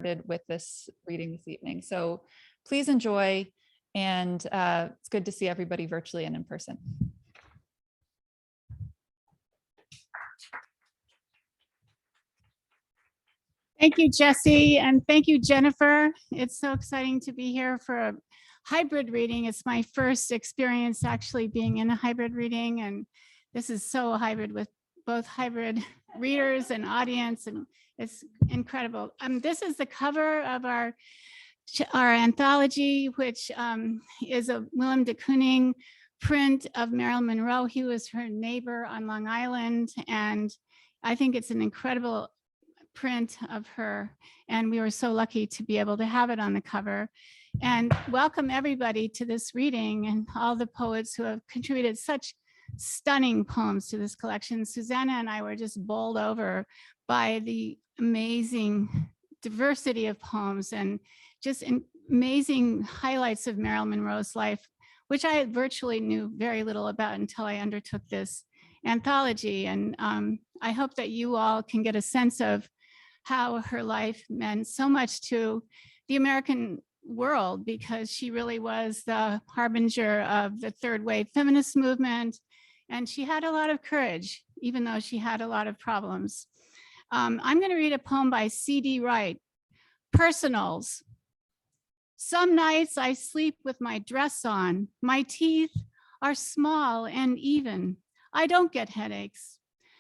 with this reading this evening. So please enjoy, and it's good to see everybody virtually and in person. Thank you, Jesse, and thank you, Jennifer. It's so exciting to be here for a hybrid reading. It's my first experience actually being in a hybrid reading, and this is so hybrid with both hybrid readers and audience, and it's incredible. This is the cover of our anthology, which is a Willem de Kooning print of Marilyn Monroe. He was her neighbor on Long Island, and I think it's an incredible print of her, and we were so lucky to be able to have it on the cover. And welcome everybody to this reading and all the poets who have contributed such stunning poems to this collection. Susanna and I were just bowled over by the amazing diversity of poems and just amazing highlights of Marilyn Monroe's life, which I virtually knew very little about until I undertook this anthology. And I hope that you all can get a sense of how her life meant so much to the American world, because she really was the harbinger of the third wave feminist movement. And she had a lot of courage, even though she had a lot of problems. I'm going to read a poem by C.D. Wright, Personals. Some nights I sleep with my dress on. My teeth are small and even. I don't get headaches.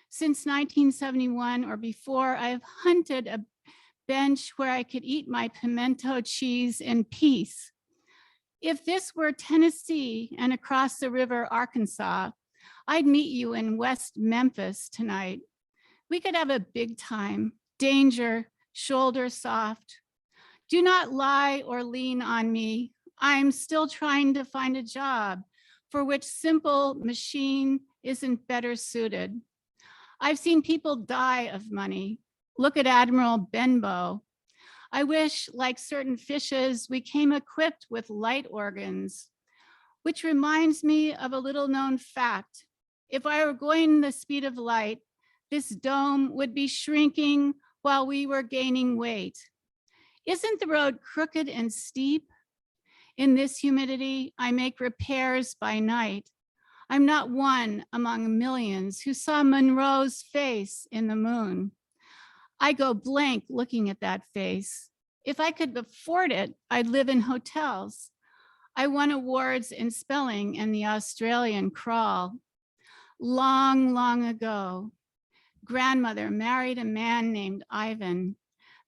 Since 1971 or before, I've hunted a bench where I could eat my pimento cheese in peace. If this were Tennessee and across the river Arkansas, I'd meet you in West Memphis tonight. We could have a big time. Danger, shoulder soft. Do not lie or lean on me. I'm still trying to find a job for which simple machine isn't better suited. I've seen people die of money. Look at Admiral Benbow. I wish, like certain fishes, we came equipped with light organs, which reminds me of a little known fact. If I were going the speed of light, this dome would be shrinking while we were gaining weight. Isn't the road crooked and steep? In this humidity, I make repairs by night. I'm not one among millions who saw Monroe's face in the moon. I go blank looking at that face. If I could afford it, I'd live in hotels. I won awards in spelling and the Australian crawl. Long, long ago, grandmother married a man named Ivan.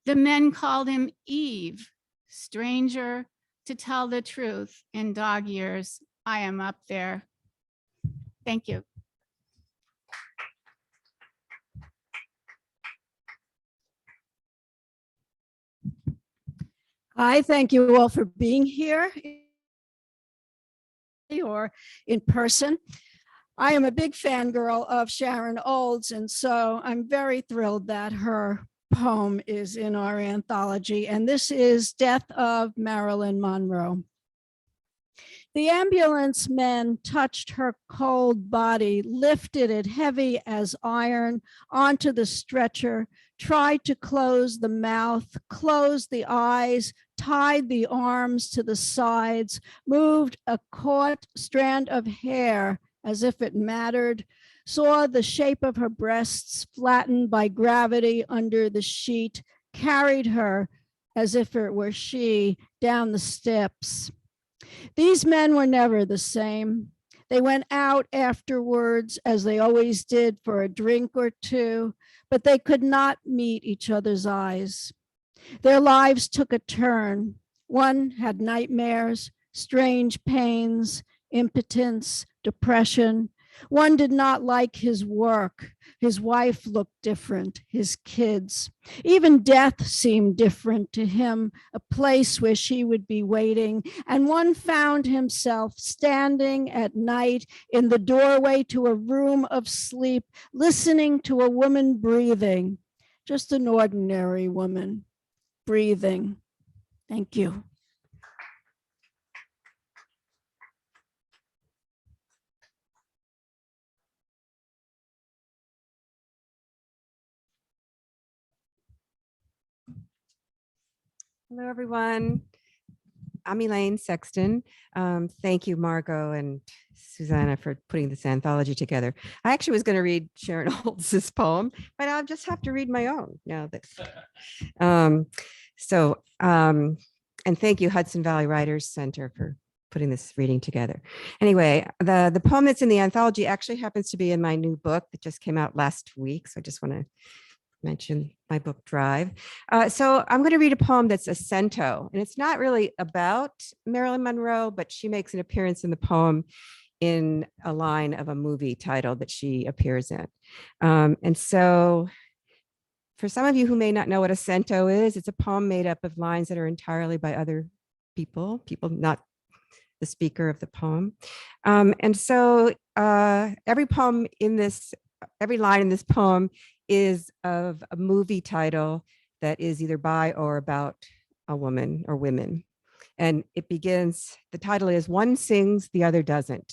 The men called him Eve, stranger to tell the truth. In dog years, I am up there. Thank you. Hi, thank you all for being here or in person. I am a big fangirl of Sharon Olds, and so I'm very thrilled that her poem is in our anthology, and this is Death of Marilyn Monroe. The ambulance men touched her cold body, lifted it heavy as iron onto the stretcher, tried to close the mouth, closed the eyes, tied the arms to the sides, moved a caught strand of hair as if it mattered, saw the shape of her breasts flattened by gravity under the sheet, carried her as if it were she down the steps. These men were never the same. They went out afterwards, as they always did, for a drink or two, but they could not meet each other's eyes. Their lives took a turn. One had nightmares, strange pains, impotence, depression. One did not like his work. His wife looked different, his kids. Even death seemed different to him, a place where she would be waiting. And one found himself standing at night in the doorway to a room of sleep, listening to a woman breathing, just an ordinary woman breathing. Thank you. Hello, everyone. I'm Elaine Sexton. Thank you, Margot and Susanna, for putting this anthology together. I actually was going to read Sharon Olds' poem, but I'll just have to read my own now. And thank you, Hudson Valley Writers Center, for putting this reading together. Anyway, the poem that's in the anthology actually happens to be in my new book that just came out last week. So I just want to mention my book Drive. So I'm going to read a poem that's a cento, and it's not really about Marilyn Monroe, but she makes an appearance in the poem in a line of a movie title that she appears in. And so for some of you who may not know what a cento is, it's a poem made up of lines that are entirely by other people, not the speaker of the poem. And so every line in this poem is of a movie title that is either by or about a woman or women. And it begins, the title is One Sings, the Other Doesn't.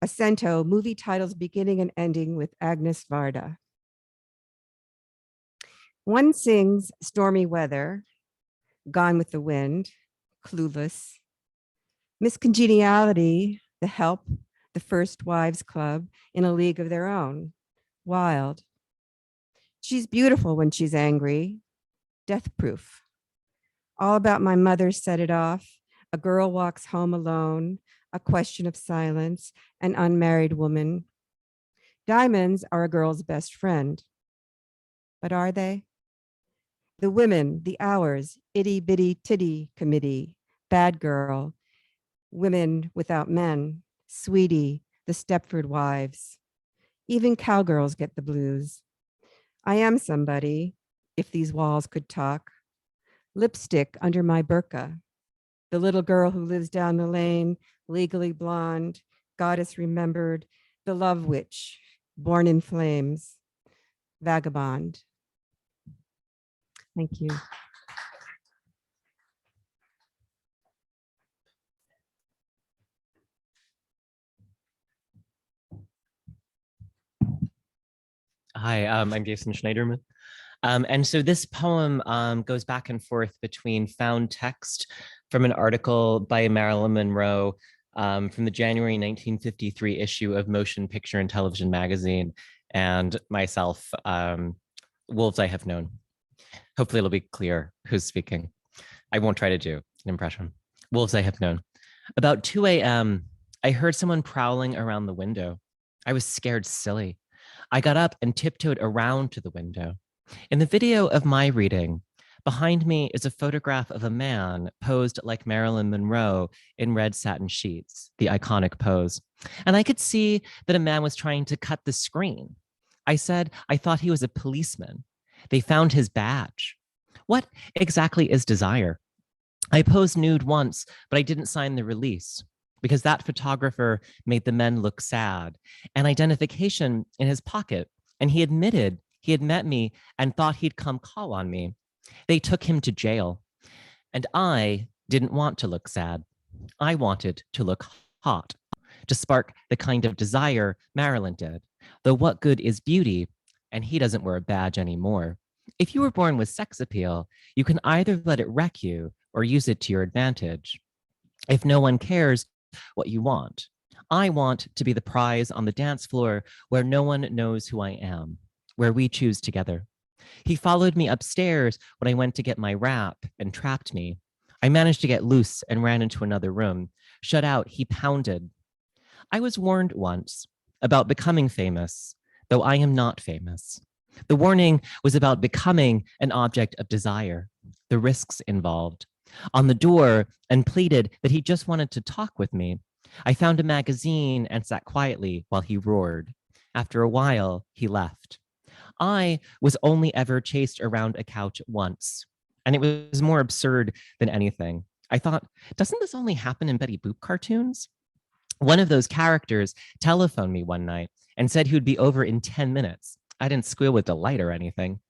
A cento, movie titles beginning and ending with Agnes Varda. One sings Stormy Weather, Gone with the Wind, Clueless, Miss Congeniality, The Help, The First Wives Club, In a League of Their Own, Wild. She's beautiful when she's angry, Death Proof. All About My Mother Set It Off, A Girl Walks Home Alone, A Question of Silence, An Unmarried Woman. Diamonds are a girl's best friend. But are they? The Women, The Hours, Itty Bitty Titty Committee, Bad Girl, Women Without Men, Sweetie, The Stepford Wives. Even cowgirls get the blues. I am somebody, if these walls could talk. Lipstick under my burqa. The little girl who lives down the lane, legally blonde, goddess remembered, the love witch, born in flames, vagabond. Thank you. Hi, I'm Jason Schneiderman. And so this poem goes back and forth between found text from an article by Marilyn Monroe from the January 1953 issue of Motion Picture and Television magazine, and myself, Wolves I Have Known. Hopefully it'll be clear who's speaking. I won't try to do an impression. Wolves I Have Known. About 2 a.m., I heard someone prowling around the window. I was scared silly. I got up and tiptoed around to the window. In the video of my reading, behind me is a photograph of a man posed like Marilyn Monroe in red satin sheets, the iconic pose. And I could see that a man was trying to cut the screen. I said I thought he was a policeman. They found his badge. What exactly is desire? I posed nude once, but I didn't sign the release because that photographer made the men look sad. An identification in his pocket, and he admitted he had met me and thought he'd come call on me. They took him to jail. And I didn't want to look sad. I wanted to look hot, to spark the kind of desire Marilyn did. Though what good is beauty? And he doesn't wear a badge anymore. If you were born with sex appeal, you can either let it wreck you or use it to your advantage. If no one cares what you want, I want to be the prize on the dance floor where no one knows who I am, where we choose together. He followed me upstairs when I went to get my wrap and trapped me. I managed to get loose and ran into another room. Shut out, he pounded. I was warned once about becoming famous, though I am not famous. The warning was about becoming an object of desire, the risks involved. On the door and pleaded that he just wanted to talk with me. I found a magazine and sat quietly while he roared. After a while, he left. I was only ever chased around a couch once, and it was more absurd than anything. I thought, doesn't this only happen in Betty Boop cartoons? One of those characters telephoned me one night and said he would be over in 10 minutes. I didn't squeal with delight or anything.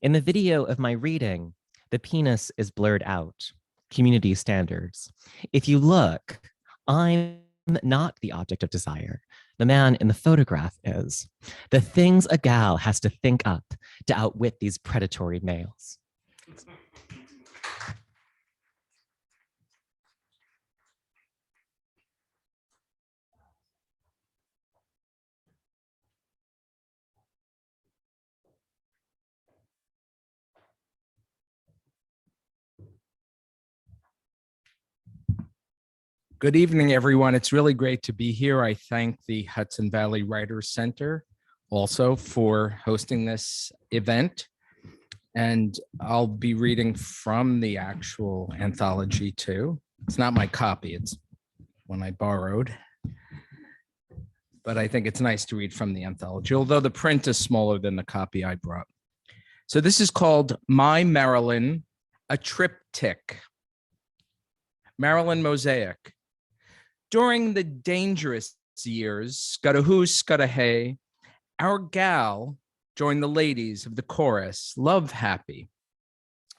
In the video of my reading, the penis is blurred out. Community standards. If you look, I'm not the object of desire. The man in the photograph is. The things a gal has to think up to outwit these predatory males. Good evening, everyone. It's really great to be here. I thank the Hudson Valley Writers Center also for hosting this event. And I'll be reading from the actual anthology too. It's not my copy, it's one I borrowed. But I think it's nice to read from the anthology, although the print is smaller than the copy I brought. So this is called My Marilyn, a Triptych. Marilyn Mosaic. During the dangerous years, Scudda-hoo, Scudda-hey, our gal joined the ladies of the chorus, Love Happy,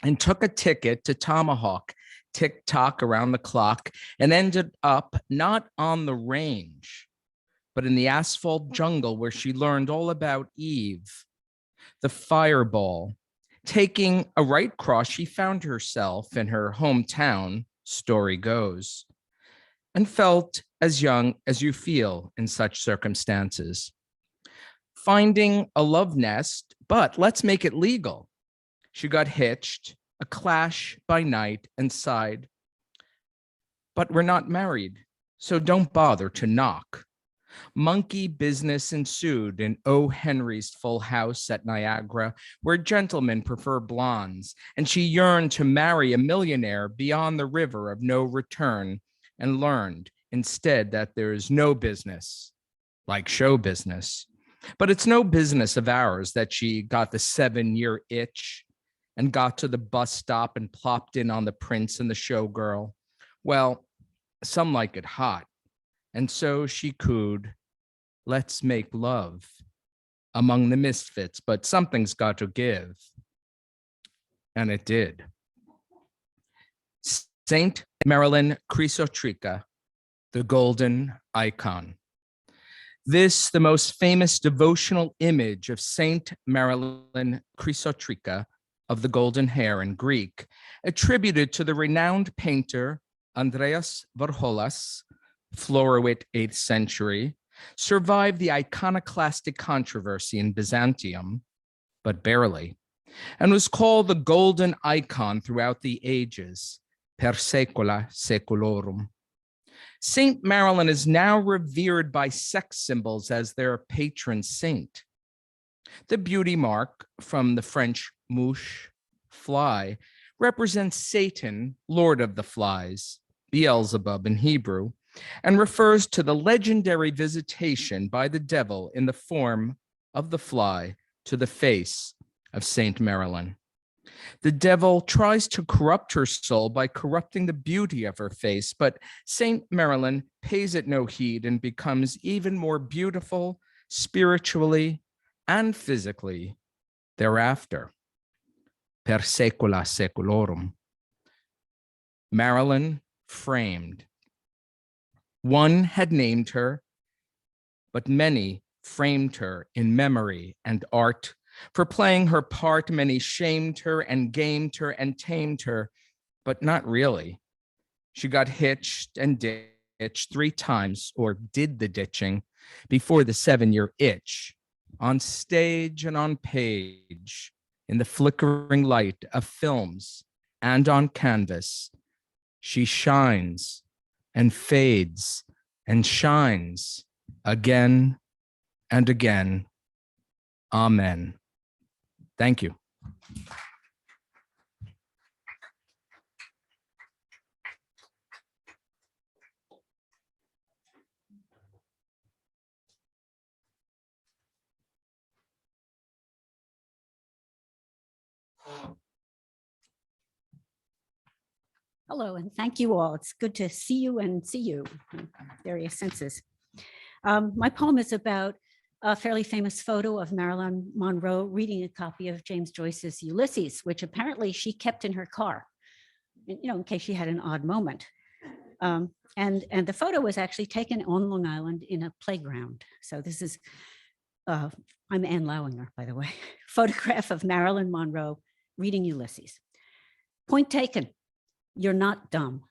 and took a ticket to Tomahawk, tick-tock around the clock, and ended up not on the range, but in the asphalt jungle where she learned all about Eve, the fireball. Taking a right cross, she found herself in her hometown, story goes, and felt as young as you feel in such circumstances. Finding a love nest, but let's make it legal. She got hitched, a clash by night, and sighed, but we're not married, so don't bother to knock. Monkey business ensued in O. Henry's full house at Niagara, where gentlemen prefer blondes, and she yearned to marry a millionaire beyond the river of no return, and learned instead that there is no business like show business. But it's no business of ours that she got the 7-year itch and got to the bus stop and plopped in on the prince and the showgirl. Well, some like it hot. And so she cooed, let's make love among the misfits, but something's got to give. And it did. Saint Marilyn Chrysotrica, the golden icon. This, the most famous devotional image of Saint Marilyn Chrysotrica of the golden hair in Greek, attributed to the renowned painter Andreas Varholas, Florowit 8th century, survived the iconoclastic controversy in Byzantium, but barely, and was called the golden icon throughout the ages, per saecula saeculorum. Saint Marilyn is now revered by sex symbols as their patron saint. The beauty mark from the French mouche, fly, represents Satan, Lord of the Flies, Beelzebub in Hebrew, and refers to the legendary visitation by the devil in the form of the fly to the face of Saint Marilyn. The devil tries to corrupt her soul by corrupting the beauty of her face, but Saint Marilyn pays it no heed and becomes even more beautiful spiritually and physically thereafter. Per saecula saeculorum. Marilyn framed. One had named her, but many framed her in memory and art. For playing her part, many shamed her and gamed her and tamed her, but not really. She got hitched and ditched 3 times, or did the ditching, before the 7-year itch, on stage and on page, in the flickering light of films and on canvas. She shines and fades and shines again and again. Amen. Thank you. Hello, and thank you all. It's good to see you and see you in various senses. My poem is about a fairly famous photo of Marilyn Monroe reading a copy of James Joyce's Ulysses, which apparently she kept in her car, in case she had an odd moment. And the photo was actually taken on Long Island in a playground. So this is, I'm Anne Lauinger, by the way, photograph of Marilyn Monroe reading Ulysses. Point taken. You're not dumb.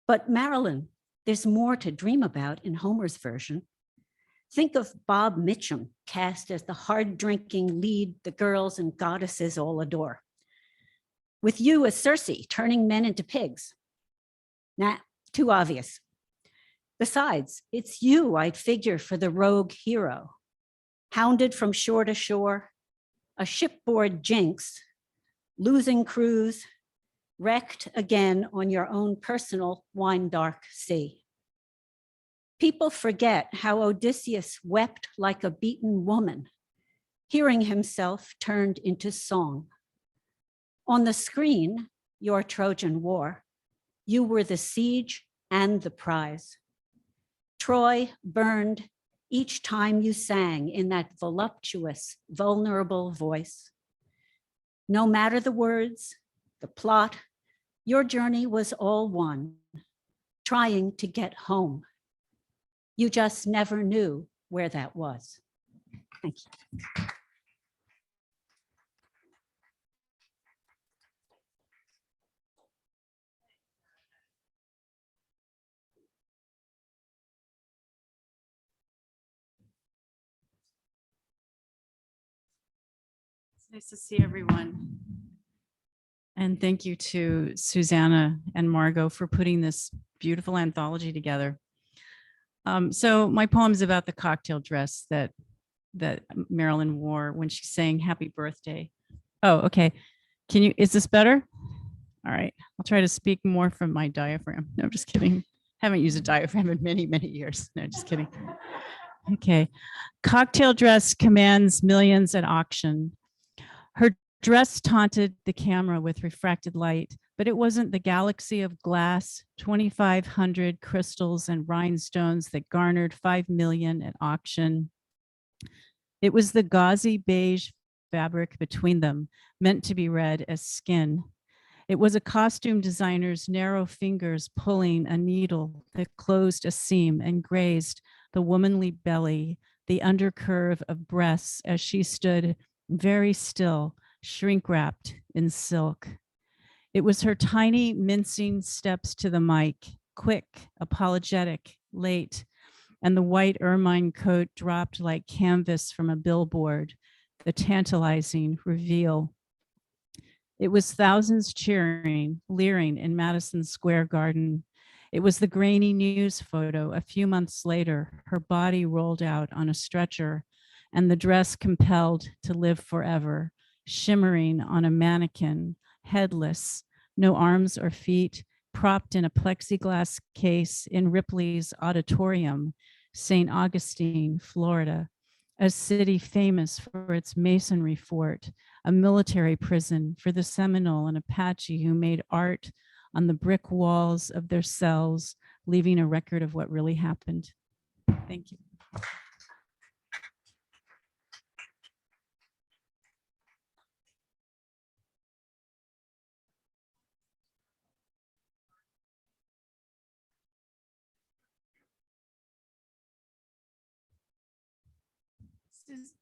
But Marilyn, there's more to dream about in Homer's version. Think of Bob Mitchum cast as the hard-drinking lead the girls and goddesses all adore. With you as Circe, turning men into pigs. Nah, too obvious. Besides, it's you I'd figure for the rogue hero, hounded from shore to shore, a shipboard jinx, losing crews, wrecked again on your own personal wine-dark sea. People forget how Odysseus wept like a beaten woman, hearing himself turned into song. On the screen, your Trojan War, you were the siege and the prize. Troy burned each time you sang in that voluptuous, vulnerable voice. No matter the words, the plot, your journey was all one, trying to get home. You just never knew where that was. Thank you. It's nice to see everyone. And thank you to Susanna and Margot for putting this beautiful anthology together. So my poem is about the cocktail dress that Marilyn wore when she sang Happy Birthday. Oh, okay. Is this better? All right. I'll try to speak more from my diaphragm. No, just kidding. Haven't used a diaphragm in many, many years. No, just kidding. Okay. Cocktail dress commands millions at auction. Her dress taunted the camera with refracted light, but it wasn't the galaxy of glass, 2,500 crystals and rhinestones that garnered 5 million at auction. It was the gauzy beige fabric between them, meant to be read as skin. It was a costume designer's narrow fingers pulling a needle that closed a seam and grazed the womanly belly, the undercurve of breasts as she stood very still, shrink-wrapped in silk. It was her tiny, mincing steps to the mic, quick, apologetic, late, and the white ermine coat dropped like canvas from a billboard, the tantalizing reveal. It was thousands cheering, leering in Madison Square Garden. It was the grainy news photo a few months later, her body rolled out on a stretcher and the dress compelled to live forever, shimmering on a mannequin, headless, no arms or feet, propped in a plexiglass case in Ripley's Auditorium, St. Augustine, Florida, a city famous for its masonry fort, a military prison for the Seminole and Apache who made art on the brick walls of their cells, leaving a record of what really happened. Thank you.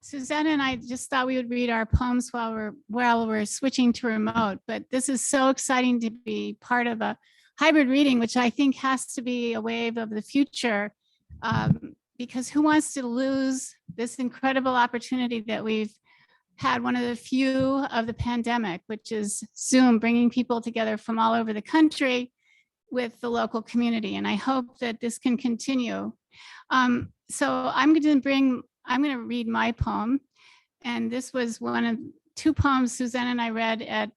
Susanna and I just thought we would read our poems while we're switching to remote, but this is so exciting to be part of a hybrid reading, which I think has to be a wave of the future, because who wants to lose this incredible opportunity that we've had, one of the few of the pandemic, which is Zoom, bringing people together from all over the country with the local community. And I hope that this can continue. So I'm going to read my poem. And this was one of two poems Susanna and I read at,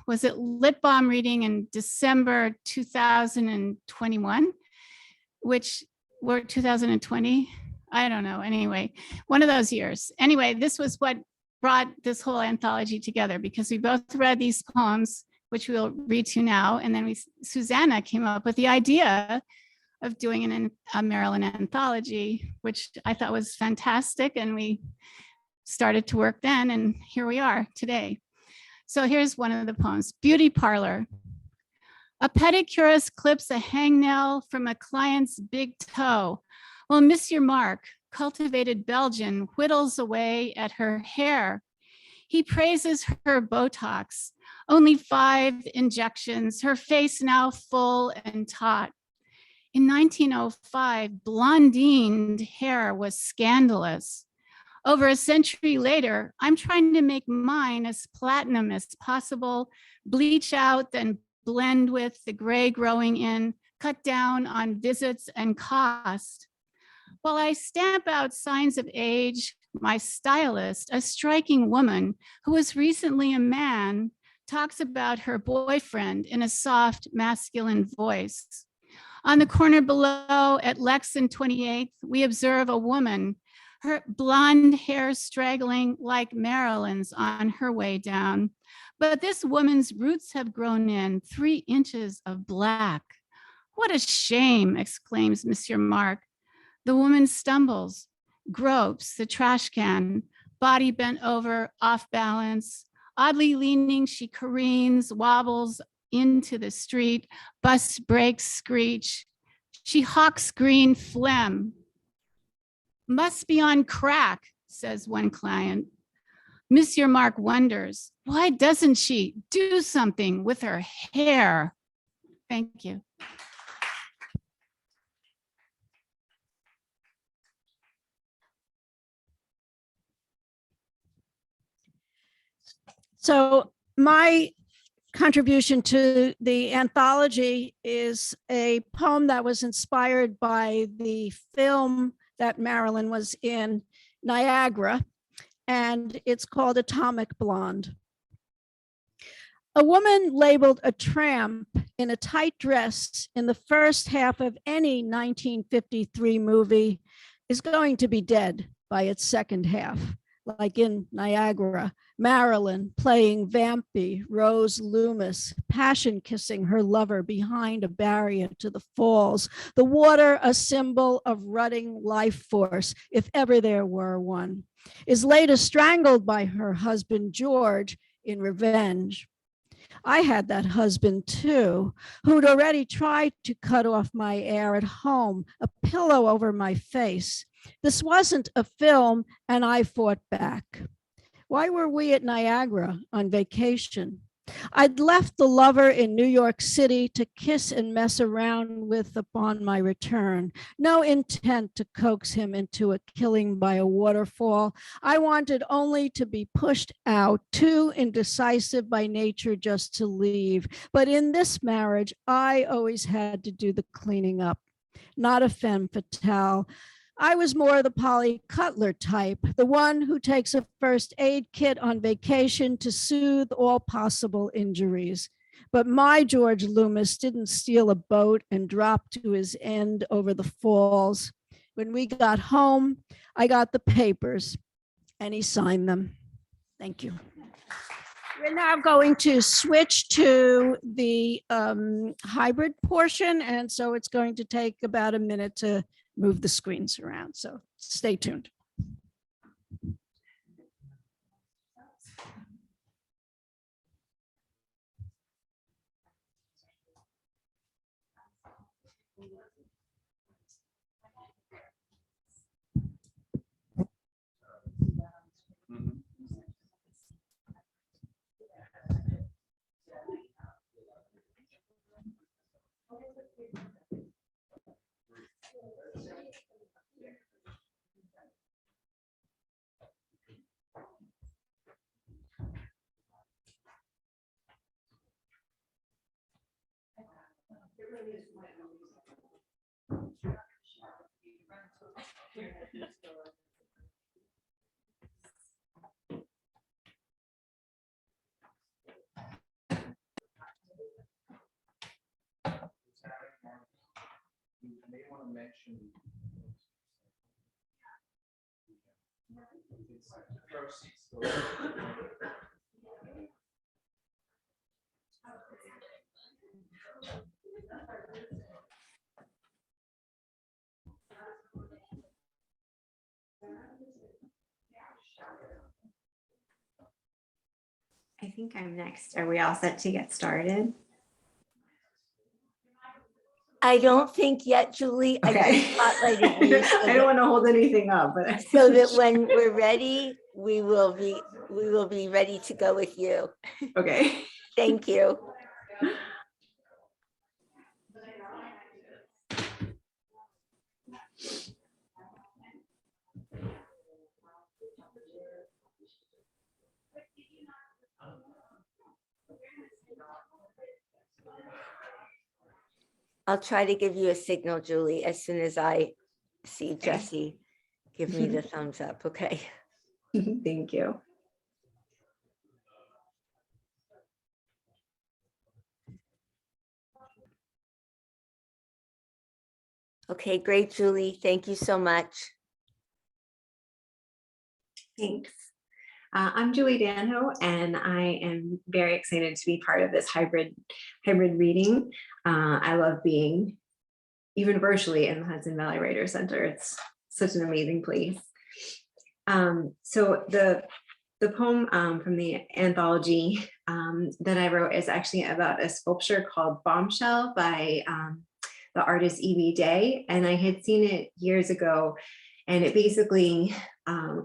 was it Lit Bomb reading in December 2021, which were 2020? I don't know. Anyway, one of those years. Anyway, this was what brought this whole anthology together, because we both read these poems, which we'll read to now. And then Susanna came up with the idea of doing a Marilyn anthology, which I thought was fantastic. And we started to work then, and here we are today. So here's one of the poems, Beauty Parlor. A pedicurist clips a hangnail from a client's big toe, while Monsieur Mark, cultivated Belgian, whittles away at her hair. He praises her Botox, only 5 injections, her face now full and taut. In 1905, blondined hair was scandalous. Over a century later, I'm trying to make mine as platinum as possible, bleach out, then blend with the gray growing in, cut down on visits and cost. While I stamp out signs of age, my stylist, a striking woman who was recently a man, talks about her boyfriend in a soft masculine voice. On the corner below at Lex and 28th, we observe a woman, her blonde hair straggling like Marilyn's on her way down. But this woman's roots have grown in 3 inches of black. What a shame, exclaims Monsieur Mark. The woman stumbles, gropes the trash can, body bent over, off balance. Oddly leaning, she careens, wobbles into the street, bus brakes screech. She hawks green phlegm. Must be on crack, says one client. Monsieur Mark wonders, why doesn't she do something with her hair? Thank you. So my contribution to the anthology is a poem that was inspired by the film that Marilyn was in, Niagara, and it's called Atomic Blonde. A woman labeled a tramp in a tight dress in the first half of any 1953 movie is going to be dead by its second half, like in Niagara. Marilyn playing Vampy, Rose Loomis, passion kissing her lover behind a barrier to the falls. The water, a symbol of rutting life force, if ever there were one, is later strangled by her husband, George, in revenge. I had that husband too, who'd already tried to cut off my air at home, a pillow over my face. This wasn't a film, and I fought back. Why were we at Niagara on vacation? I'd left the lover in New York City to kiss and mess around with upon my return. No intent to coax him into a killing by a waterfall. I wanted only to be pushed out, too indecisive by nature just to leave. But in this marriage, I always had to do the cleaning up, not a femme fatale. I was more the Polly Cutler type, the one who takes a first aid kit on vacation to soothe all possible injuries. But my George Loomis didn't steal a boat and drop to his end over the falls. When we got home, I got the papers and he signed them. Thank you. We're now going to switch to the hybrid portion. And so it's going to take about a minute to move the screens around. So stay tuned. I think I'm next. Are we all set to get started? I don't think yet, Julie. I Okay. just spotlighted you so I don't want to hold anything up, but so that when we're ready, we will be ready to go with you. okay. Thank you. I'll try to give you a signal, Julie, as soon as I see Jesse give me the thumbs up, okay? Thank you. Okay, great, Julie. Thank you so much. Thanks. I'm Julie Danho, and I am very excited to be part of this hybrid reading. I love being even virtually in the Hudson Valley Writers Center. It's such an amazing place. So the poem from the anthology that I wrote is actually about a sculpture called Bombshell by the artist Evie Day, and I had seen it years ago, and it basically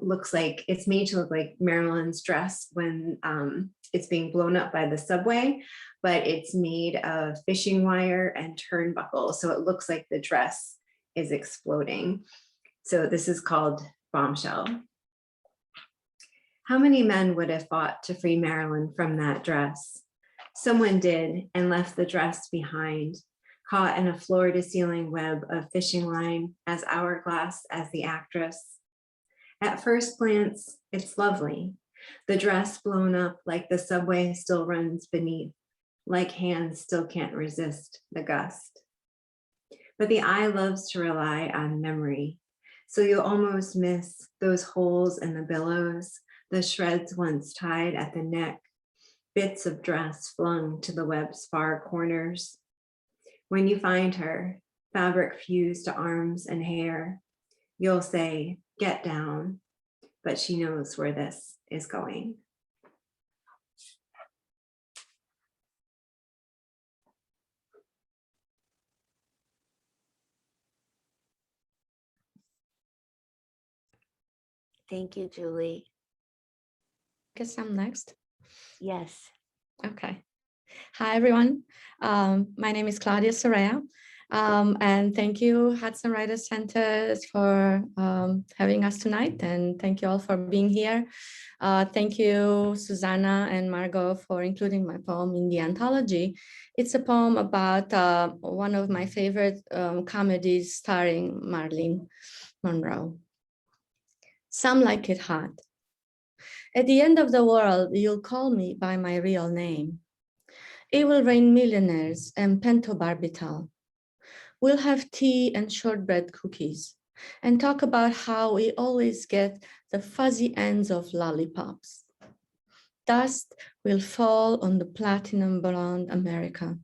looks like it's made to look like Marilyn's dress when it's being blown up by the subway, but it's made of fishing wire and turnbuckles, so it looks like the dress is exploding. So this is called Bombshell. How many men would have fought to free Marilyn from that dress? Someone did and left the dress behind, caught in a floor-to-ceiling web of fishing line, as hourglass as the actress. At first glance, it's lovely. The dress blown up like the subway still runs beneath, like hands still can't resist the gust. But the eye loves to rely on memory, so you'll almost miss those holes in the billows, the shreds once tied at the neck, bits of dress flung to the web's far corners. When you find her, fabric fused to arms and hair, you'll say, "Get down," but she knows where this is going. Thank you, Julie. Guess I'm next. Yes. Okay. Hi, everyone. My name is Claudia Soraya, and thank you, Hudson Writers Center, for having us tonight, and thank you all for being here. Thank you, Susanna and Margot, for including my poem in the anthology. It's a poem about one of my favorite comedies starring Marilyn Monroe. Some like it hot. At the end of the world, you'll call me by my real name. It will rain millionaires and pentobarbital. We'll have tea and shortbread cookies and talk about how we always get the fuzzy ends of lollipops. Dust will fall on the platinum blonde America,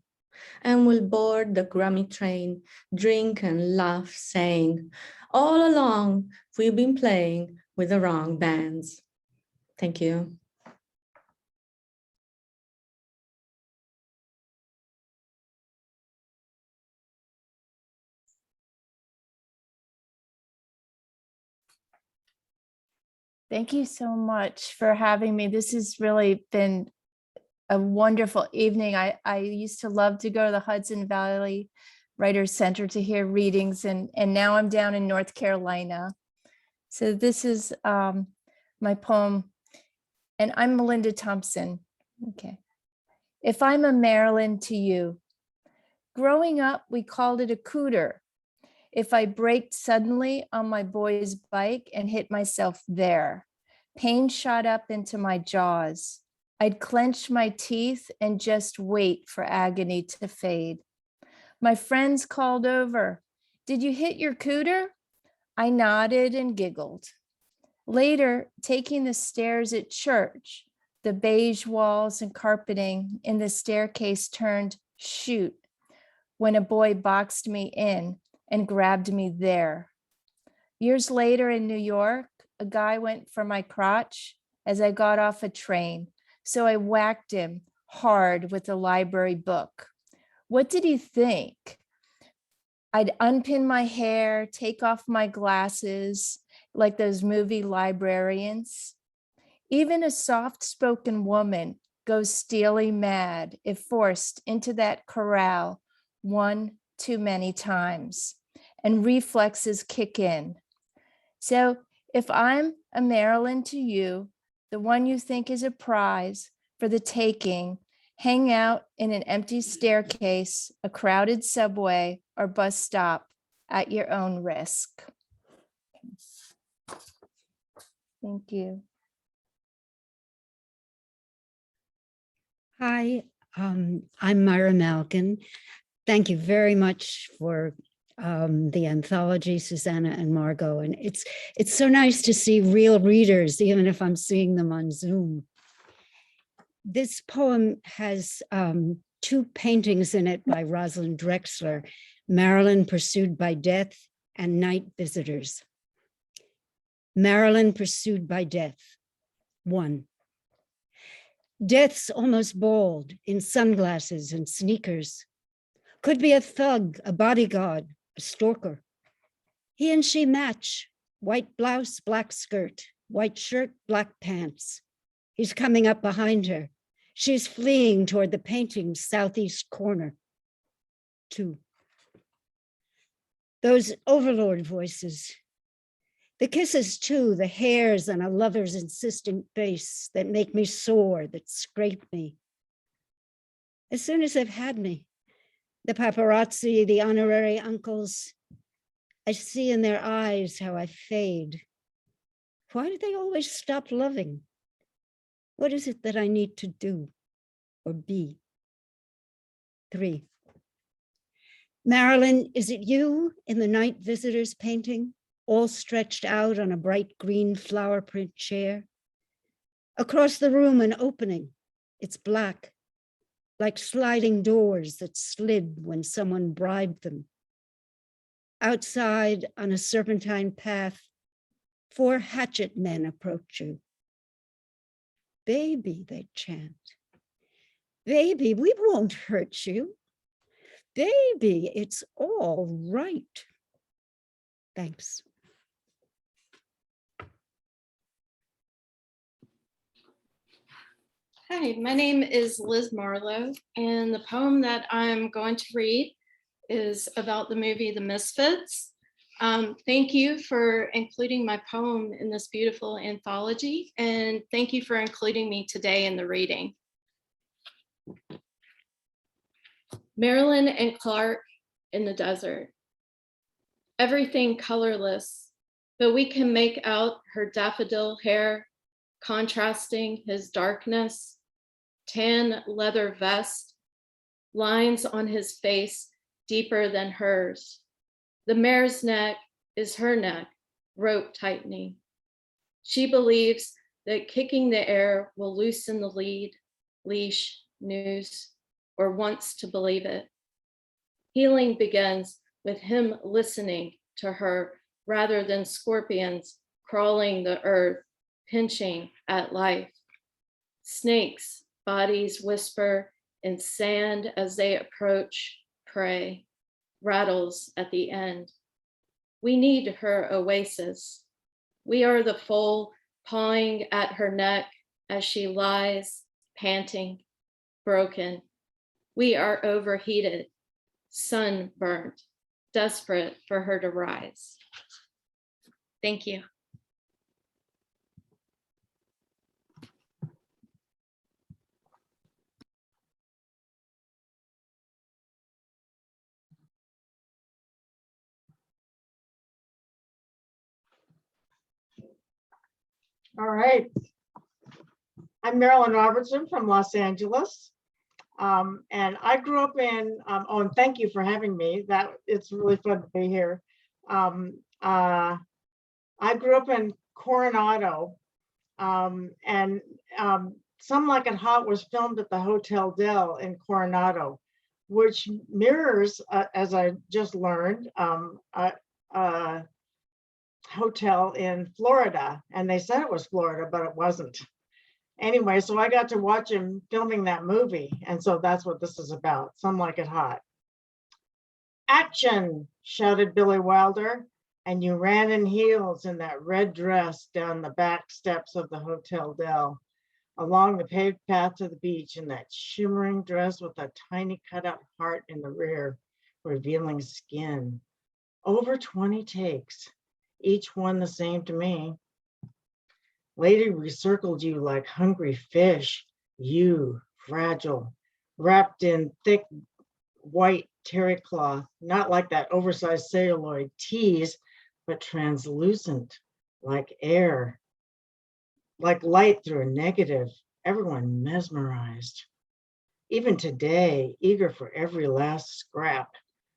and we'll board the Grammy train, drink and laugh, saying, all along, we've been playing with the wrong bands. Thank you. Thank you so much for having me. This has really been a wonderful evening. I used to love to go to the Hudson Valley Writers Center to hear readings, and now I'm down in North Carolina. So this is my poem, and I'm Melinda Thompson. Okay. If I'm a Marilyn to you, growing up, we called it a cooter. If I braked suddenly on my boy's bike and hit myself there, pain shot up into my jaws. I'd clench my teeth and just wait for agony to fade. My friends called over. Did you hit your cooter? I nodded and giggled. Later, taking the stairs at church, the beige walls and carpeting in the staircase turned shoot when a boy boxed me in and grabbed me there. Years later in New York, a guy went for my crotch as I got off a train, so I whacked him hard with a library book. What did he think? I'd unpin my hair, take off my glasses, like those movie librarians. Even a soft-spoken woman goes steely mad if forced into that corral one too many times, and reflexes kick in. So if I'm a Marilyn to you, the one you think is a prize for the taking, hang out in an empty staircase, a crowded subway, or bus stop at your own risk. Thank you. Hi, I'm Myra Malkin. Thank you very much for the anthology, Susanna and Margot. And it's so nice to see real readers, even if I'm seeing them on Zoom. This poem has two paintings in it by Rosalind Drexler, Marilyn Pursued by Death and Night Visitors. Marilyn Pursued by Death. 1. Death's almost bald, in sunglasses and sneakers. Could be a thug, a bodyguard, a stalker. He and she match. White blouse, black skirt, white shirt, black pants. He's coming up behind her. She's fleeing toward the painting's southeast corner. 2. Those overlord voices. The kisses too, the hairs on a lover's insistent face that make me sore, that scrape me. As soon as they've had me, the paparazzi, the honorary uncles, I see in their eyes how I fade. Why do they always stop loving? What is it that I need to do or be? 3. Marilyn, is it you in the Night Visitors painting, all stretched out on a bright green flower print chair? Across the room, an opening. It's black, like sliding doors that slid when someone bribed them. Outside on a serpentine path, 4 hatchet men approach you. Baby, they chant. Baby, we won't hurt you. Baby, it's all right. Thanks. Hi, my name is Liz Marlowe, and the poem that I'm going to read is about the movie The Misfits. Thank you for including my poem in this beautiful anthology, and thank you for including me today in the reading. Marilyn and Clark in the desert. Everything colorless, but we can make out her daffodil hair contrasting his darkness, tan leather vest, lines on his face deeper than hers. The mare's neck is her neck, rope tightening. She believes that kicking the air will loosen the leash, noose, or wants to believe it. Healing begins with him listening to her rather than scorpions crawling the earth, pinching at life. Snakes' bodies whisper in sand as they approach prey, rattles at the end. We need her oasis. We are the foal pawing at her neck as she lies, panting, broken. We are overheated, sunburnt, desperate for her to rise. Thank you. All right. I'm Marilyn Robertson from Los Angeles. And I grew up in, oh, and thank you for having me. It's really fun to be here. I grew up in Coronado, and Some Like It Hot was filmed at the Hotel Del in Coronado, which mirrors, as I just learned, a hotel in Florida. And they said it was Florida, but it wasn't. Anyway, so I got to watch him filming that movie. And so that's what this is about, Some Like It Hot. Action, shouted Billy Wilder, and you ran in heels in that red dress down the back steps of the Hotel Del, along the paved path to the beach in that shimmering dress with a tiny cutout heart in the rear, revealing skin. Over 20 takes, each one the same to me. Later, we circled you like hungry fish, you fragile, wrapped in thick white terry cloth, not like that oversized celluloid tease, but translucent, like air, like light through a negative. Everyone mesmerized. Even today, eager for every last scrap.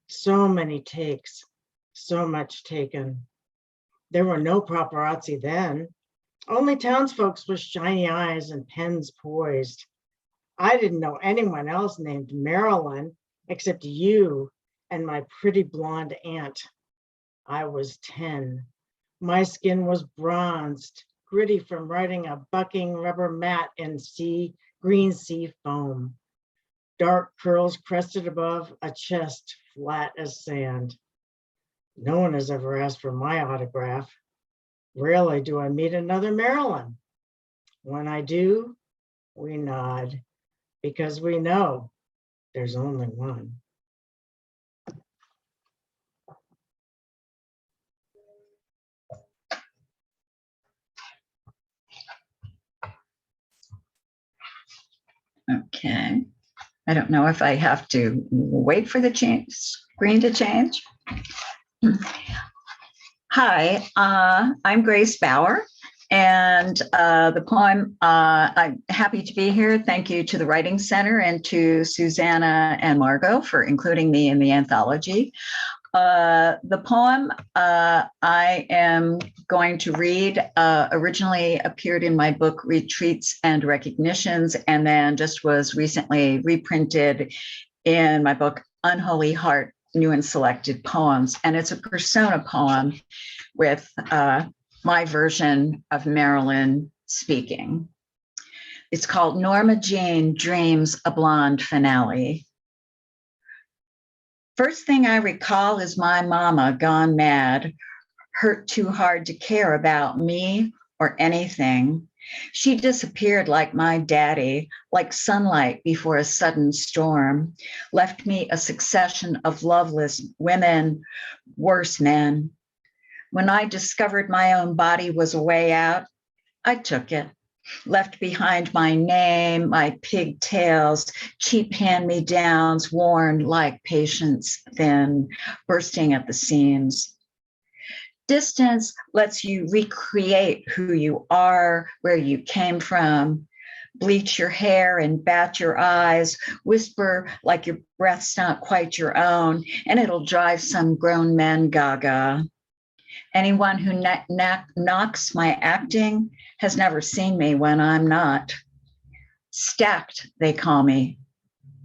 So many takes, so much taken. There were no paparazzi then, only townsfolk with shiny eyes and pens poised. I didn't know anyone else named Marilyn except you and my pretty blonde aunt. I was 10. My skin was bronzed, gritty from riding a bucking rubber mat in green sea foam. Dark curls crested above a chest flat as sand. No one has ever asked for my autograph. Rarely do I meet another Marilyn. When I do, we nod because we know there's only one. Okay. I don't know if I have to wait for the screen to change. Hi, I'm Grace Bauer, and the poem, I'm happy to be here. Thank you to the Writing Center and to Susanna and Margot for including me in the anthology. The poem I am going to read originally appeared in my book Retreats and Recognitions, and then just was recently reprinted in my book Unholy Heart, New and Selected Poems. And it's a persona poem with my version of Marilyn speaking. It's called Norma Jean Dreams a Blonde Finale. First thing I recall is my mama gone mad, hurt too hard to care about me or anything. She disappeared like my daddy, like sunlight before a sudden storm, left me a succession of loveless women, worse men. When I discovered my own body was a way out, I took it. Left behind my name, my pigtails, cheap hand-me-downs worn like patience thin, bursting at the seams. Distance lets you recreate who you are, where you came from. Bleach your hair and bat your eyes, whisper like your breath's not quite your own, and it'll drive some grown men gaga. Anyone who knocks my acting has never seen me when I'm not. Stacked, they call me.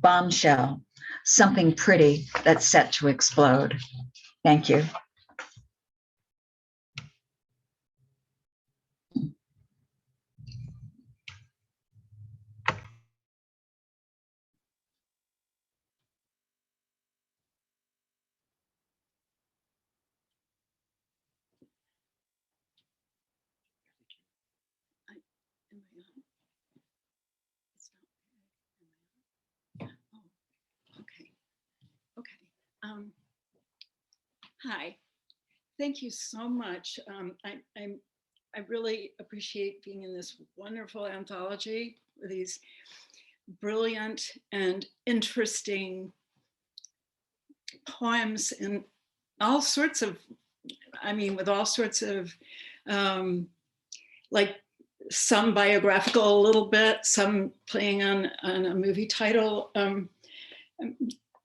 Bombshell, something pretty that's set to explode. Thank you. Hi, thank you so much. I really appreciate being in this wonderful anthology with these brilliant and interesting poems in all sorts of, with all sorts of, like some biographical a little bit, some playing on a movie title.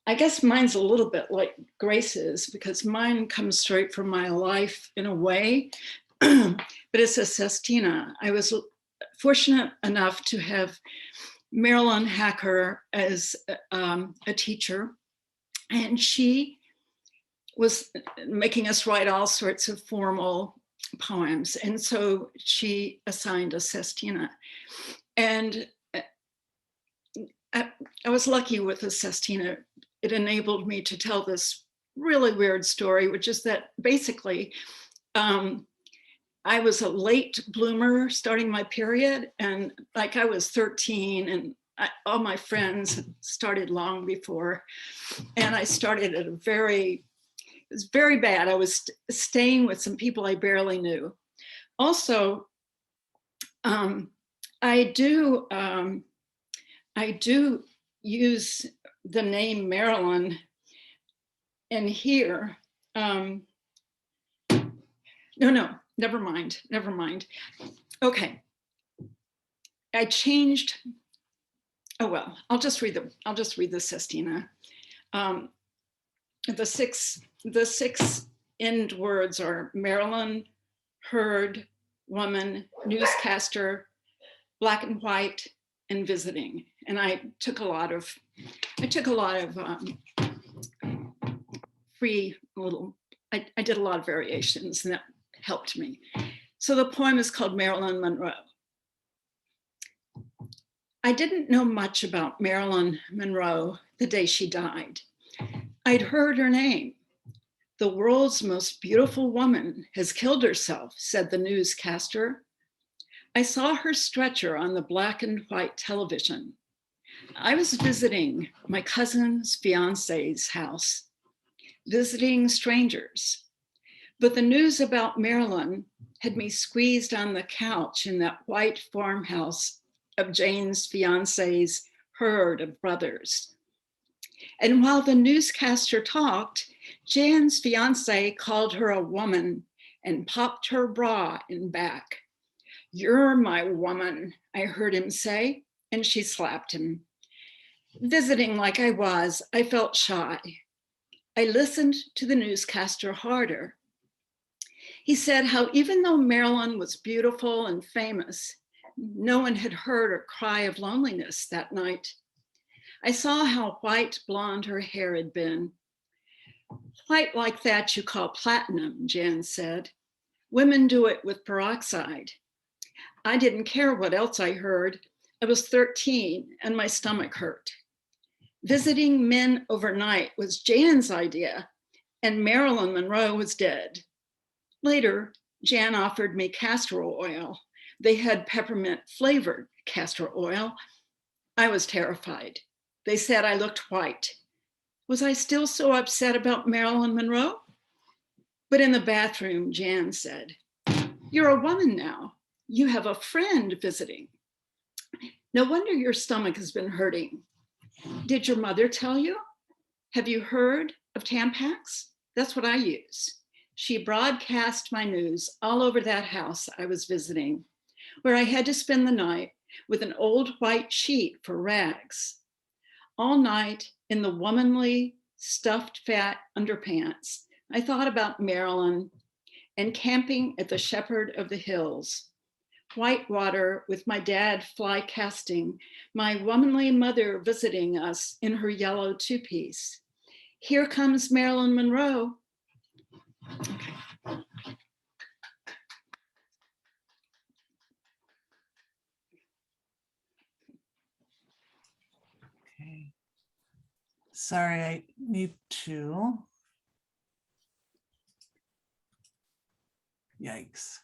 I guess mine's a little bit like Grace's because mine comes straight from my life in a way, but it's a sestina. I was fortunate enough to have Marilyn Hacker as a teacher, and she was making us write all sorts of formal poems. And so she assigned a sestina. And I was lucky with the sestina. It enabled me to tell this really weird story, which is that basically I was a late bloomer starting my period, and like I was 13 and all my friends started long before. And I started at it was very bad. I was staying with some people I barely knew. Also, I do use the name Marilyn in here. No, never mind. Okay. I changed. Oh, well, I'll just read the sestina. The six end words are Marilyn, heard, woman, newscaster, black and white, and visiting. And I took a lot of free little, I did a lot of variations, and that helped me. So the poem is called Marilyn Monroe. I didn't know much about Marilyn Monroe the day she died. I'd heard her name. The world's most beautiful woman has killed herself, said the newscaster. I saw her stretcher on the black and white television. I was visiting my cousin's fiance's house, visiting strangers. But the news about Marilyn had me squeezed on the couch in that white farmhouse of Jane's fiance's herd of brothers. And while the newscaster talked, Jan's fiance called her a woman and popped her bra in back. You're my woman, I heard him say, and she slapped him. Visiting like I was, I felt shy. I listened to the newscaster harder. He said how even though Marilyn was beautiful and famous, no one had heard her cry of loneliness that night. I saw how white blonde her hair had been. White like that you call platinum, Jan said. Women do it with peroxide. I didn't care what else I heard. I was 13 and my stomach hurt. Visiting men overnight was Jan's idea, and Marilyn Monroe was dead. Later, Jan offered me castor oil. They had peppermint flavored castor oil. I was terrified. They said I looked white. Was I still so upset about Marilyn Monroe? But in the bathroom, Jan said, you're a woman now. You have a friend visiting. No wonder your stomach has been hurting. Did your mother tell you? Have you heard of Tampax? That's what I use. She broadcast my news all over that house I was visiting, where I had to spend the night with an old white sheet for rags. All night in the womanly stuffed fat underpants, I thought about Marilyn and camping at the Shepherd of the Hills. Whitewater with my dad fly casting, my womanly mother visiting us in her yellow two-piece. Here comes Marilyn Monroe. Okay. Okay. Sorry, I need to. Yikes.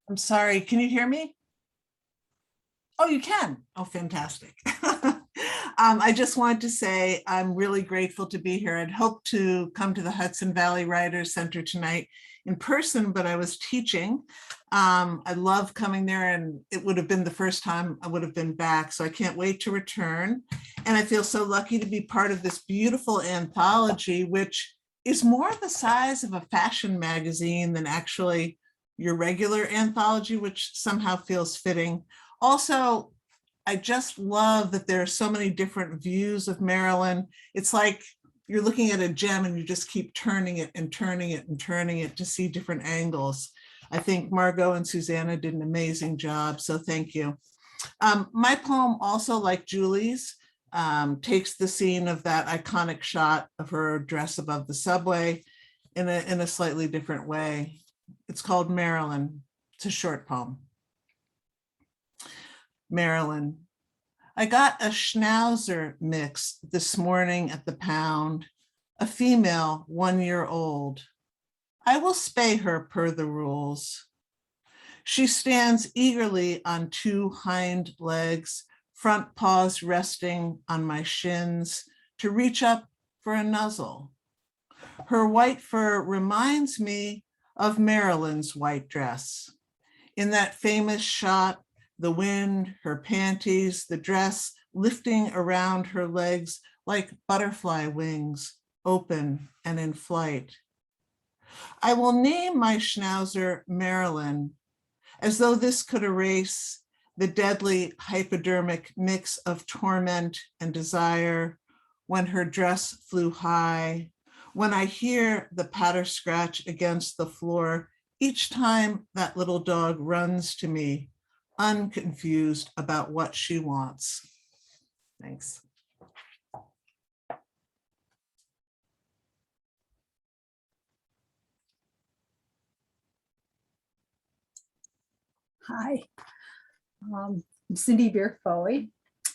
I'm sorry, can you hear me? Oh, you can. Oh, fantastic. I just wanted to say I'm really grateful to be here. I'd hoped to come to the Hudson Valley Writers Center tonight in person, but I was teaching. I love coming there, and it would have been the first time I would have been back, so I can't wait to return. And I feel so lucky to be part of this beautiful anthology, which is more the size of a fashion magazine than actually your regular anthology, which somehow feels fitting. Also, I just love that there are so many different views of Marilyn. It's like you're looking at a gem and you just keep turning it and turning it and turning it to see different angles. I think Margot and Susanna did an amazing job, so thank you. My poem, also like Julie's, takes the scene of that iconic shot of her dress above the subway in a slightly different way. It's called Marilyn. It's a short poem. Marilyn. I got a Schnauzer mix this morning at the pound, a female 1 year old. I will spay her per the rules. She stands eagerly on two hind legs, front paws resting on my shins to reach up for a nuzzle. Her white fur reminds me of Marilyn's white dress. In that famous shot, the wind, her panties, the dress lifting around her legs like butterfly wings, open and in flight. I will name my Schnauzer Marilyn, as though this could erase the deadly hypodermic mix of torment and desire when her dress flew high, when I hear the patter scratch against the floor each time that little dog runs to me, unconfused about what she wants. Thanks. Hi, I'm Cindy Beer-Foley,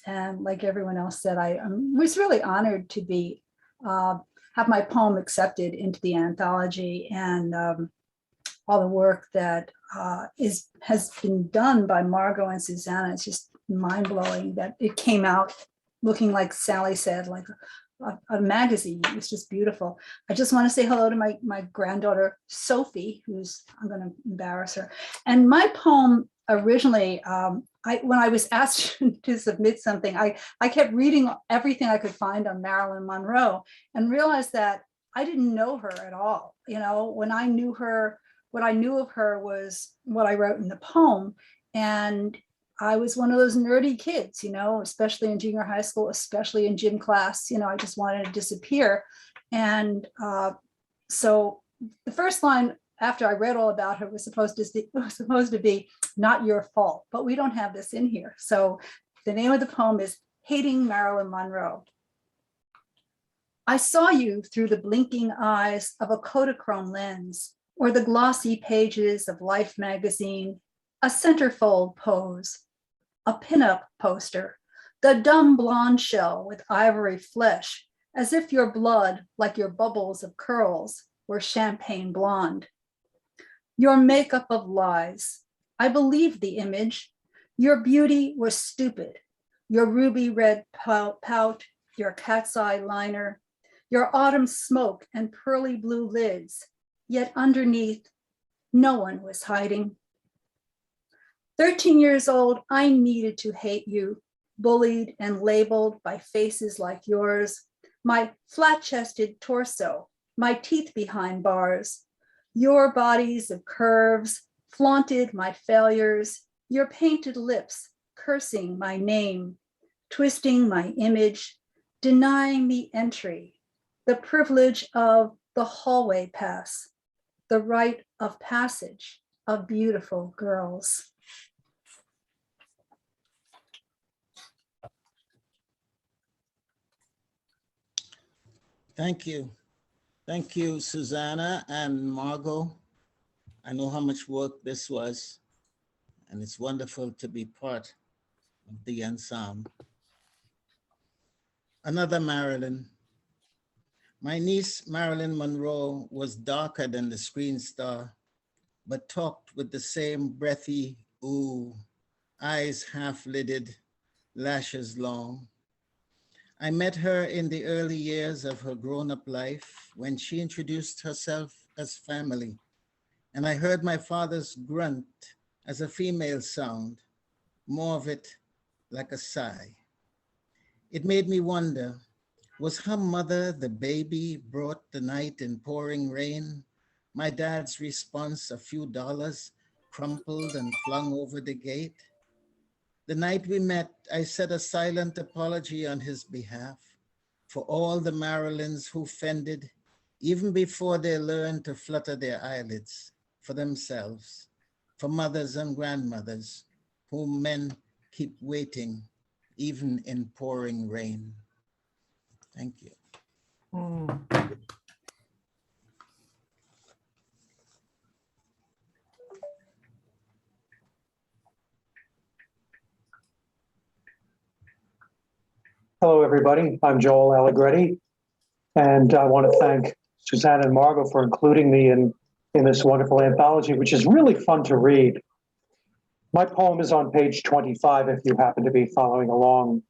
and like everyone else said, I was really honored to be have my poem accepted into the anthology, and all the work that has been done by Margot and Susanna. It's just mind-blowing that it came out looking, like Sally said, like a magazine. It was just beautiful. I just want to say hello to my granddaughter, Sophie, I'm going to embarrass her. And my poem originally, when I was asked to submit something, I kept reading everything I could find on Marilyn Monroe and realized that I didn't know her at all. You know, when I knew her, what I knew of her was what I wrote in the poem. And I was one of those nerdy kids, you know, especially in junior high school, especially in gym class, you know, I just wanted to disappear. And so the first line after I read all about her was supposed to be not your fault, but we don't have this in here. So the name of the poem is Hating Marilyn Monroe. I saw you through the blinking eyes of a Kodachrome lens, or the glossy pages of Life magazine, a centerfold pose, a pinup poster, the dumb blonde shell with ivory flesh, as if your blood, like your bubbles of curls, were champagne blonde. Your makeup of lies. I believed the image. Your beauty was stupid. Your ruby red pout, your cat's eye liner, your autumn smoke and pearly blue lids, yet underneath, no one was hiding. 13 years old, I needed to hate you, bullied and labeled by faces like yours, my flat-chested torso, my teeth behind bars, your bodies of curves flaunted my failures, your painted lips cursing my name, twisting my image, denying me entry, the privilege of the hallway pass, the rite of passage of beautiful girls. Thank you. Thank you, Susanna and Margot. I know how much work this was, and it's wonderful to be part of the ensemble. Another Marilyn. My niece, Marilyn Monroe, was darker than the screen star, but talked with the same breathy ooh, eyes half-lidded, lashes long. I met her in the early years of her grown-up life when she introduced herself as family, and I heard my father's grunt as a female sound, more of it like a sigh. It made me wonder, was her mother the baby brought the night in pouring rain? My dad's response, a few dollars crumpled and flung over the gate? The night we met, I said a silent apology on his behalf for all the Marilyns who fended, even before they learned to flutter their eyelids, for themselves, for mothers and grandmothers whom men keep waiting, even in pouring rain. Thank you. Hello, everybody. I'm Joel Allegretti, and I want to thank Susanna and Margot for including me in this wonderful anthology, which is really fun to read. My poem is on page 25, if you happen to be following along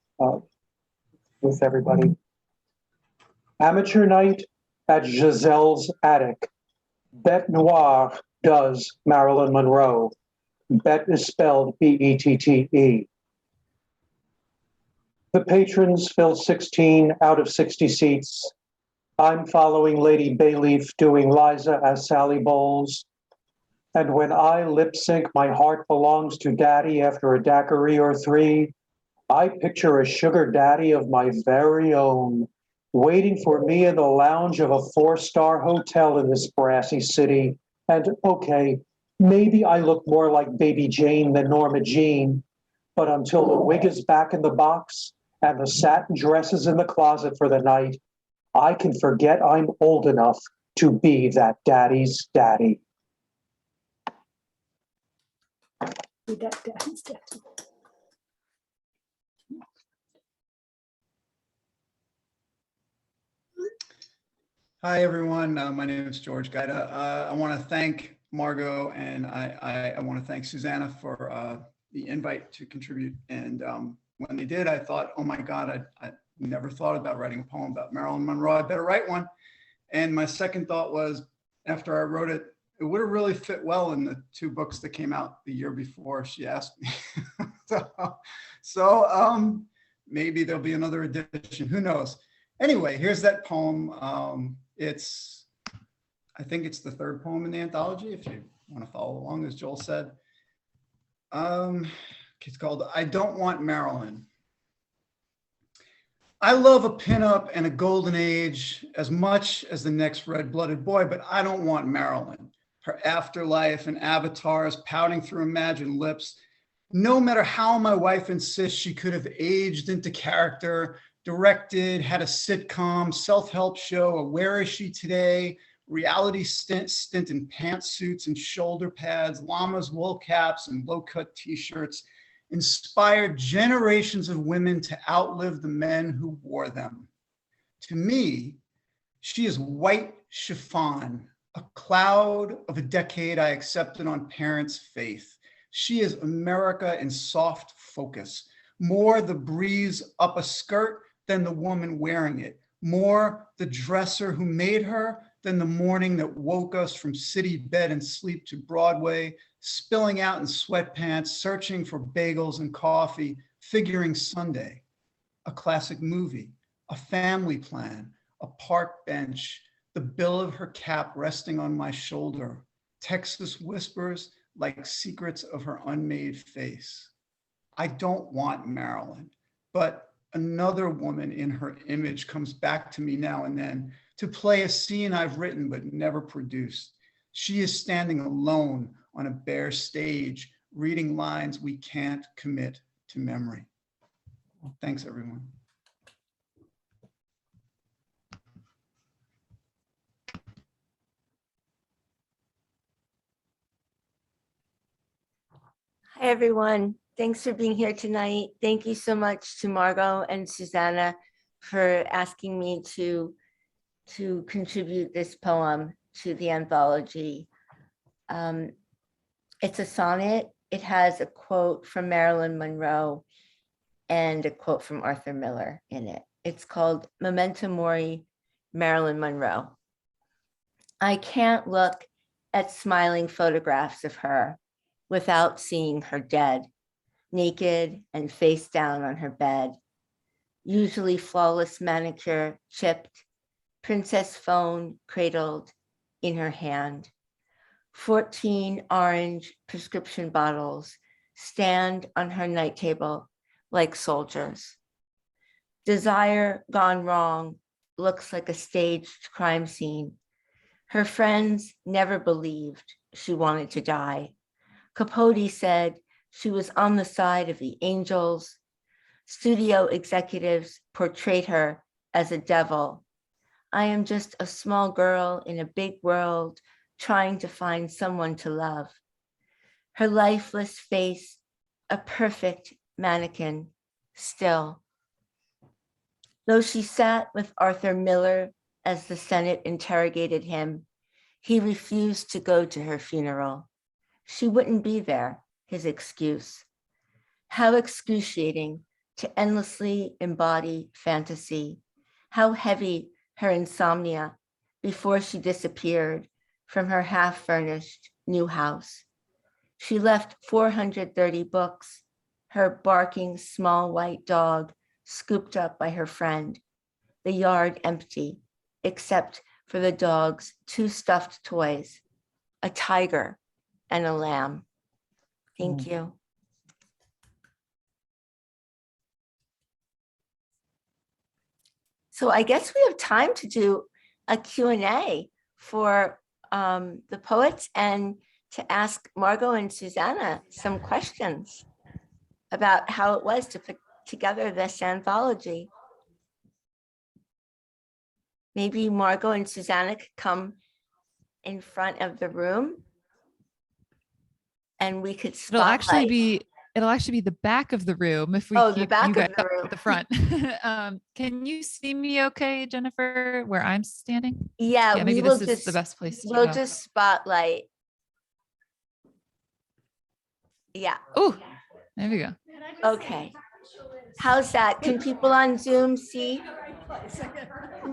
with everybody. Amateur night at Giselle's attic. Bête Noire does Marilyn Monroe. Bette is spelled B-E-T-T-E. The patrons fill 16 out of 60 seats. I'm following Lady Bayleaf doing Liza as Sally Bowles. And when I lip sync My Heart Belongs to Daddy after a daiquiri or three, I picture a sugar daddy of my very own, waiting for me in the lounge of a 4-star hotel in this brassy city. And okay, maybe I look more like Baby Jane than Norma Jean, but until the wig is back in the box and the satin dress is in the closet for the night, I can forget I'm old enough to be that daddy's daddy. Be that daddy's daddy. Hi, everyone. My name is George Gaida. I want to thank Margot and I want to thank Susanna for the invite to contribute. And when they did, I thought, oh my God, I never thought about writing a poem about Marilyn Monroe. I better write one. And my second thought was, after I wrote it, it would have really fit well in the 2 books that came out the year before she asked me. so maybe there'll be another edition. Who knows? Anyway, here's that poem. I think it's the 3rd poem in the anthology, if you want to follow along, as Joel said. It's called I Don't Want Marilyn. I love a pinup and a golden age as much as the next red-blooded boy, but I don't want Marilyn. Her afterlife and avatars pouting through imagined lips. No matter how my wife insists she could have aged into character, directed, had a sitcom, self-help show, a Where Is She Today, reality stint in pantsuits and shoulder pads, llamas, wool caps, and low-cut t-shirts, inspired generations of women to outlive the men who wore them. To me, she is white chiffon, a cloud of a decade I accepted on parents' faith. She is America in soft focus, more the breeze up a skirt than the woman wearing it, more the dresser who made her than the morning that woke us from city bed and sleep to Broadway, spilling out in sweatpants, searching for bagels and coffee, figuring Sunday, a classic movie, a family plan, a park bench, the bill of her cap resting on my shoulder, Texas whispers like secrets of her unmade face. I don't want Marilyn, but another woman in her image comes back to me now and then to play a scene I've written but never produced. She is standing alone on a bare stage, reading lines we can't commit to memory. Thanks, everyone. Hi, everyone. Thanks for being here tonight. Thank you so much to Margot and Susanna for asking me to contribute this poem to the anthology. It's a sonnet. It has a quote from Marilyn Monroe and a quote from Arthur Miller in it. It's called Memento Mori, Marilyn Monroe. I can't look at smiling photographs of her without seeing her dead, naked and face down on her bed. Usually flawless manicure chipped, princess phone cradled in her hand. 14 orange prescription bottles stand on her night table like soldiers. Desire gone wrong looks like a staged crime scene. Her friends never believed she wanted to die. Capote said she was on the side of the angels. Studio executives portrayed her as a devil. I am just a small girl in a big world trying to find someone to love. Her lifeless face, a perfect mannequin, still. Though she sat with Arthur Miller as the Senate interrogated him, he refused to go to her funeral. She wouldn't be there, his excuse. How excruciating to endlessly embody fantasy. How heavy her insomnia before she disappeared from her half-furnished new house. She left 430 books, her barking small white dog scooped up by her friend, the yard empty, except for the dog's 2 stuffed toys, a tiger and a lamb. Thank you. So I guess we have time to do a Q&A for the poets and to ask Margot and Susanna some questions about how it was to put together this anthology. Maybe Margot and Susanna could come in front of the room and we could spotlight. It'll actually be the back of the room if we the keep back you of guys the up room. at the front. Can you see me okay, Jennifer, where I'm standing? Yeah, maybe we will this is just, the best place to we'll go. just spotlight. Yeah. Oh, there we go. Okay. How's that? Can people on Zoom see?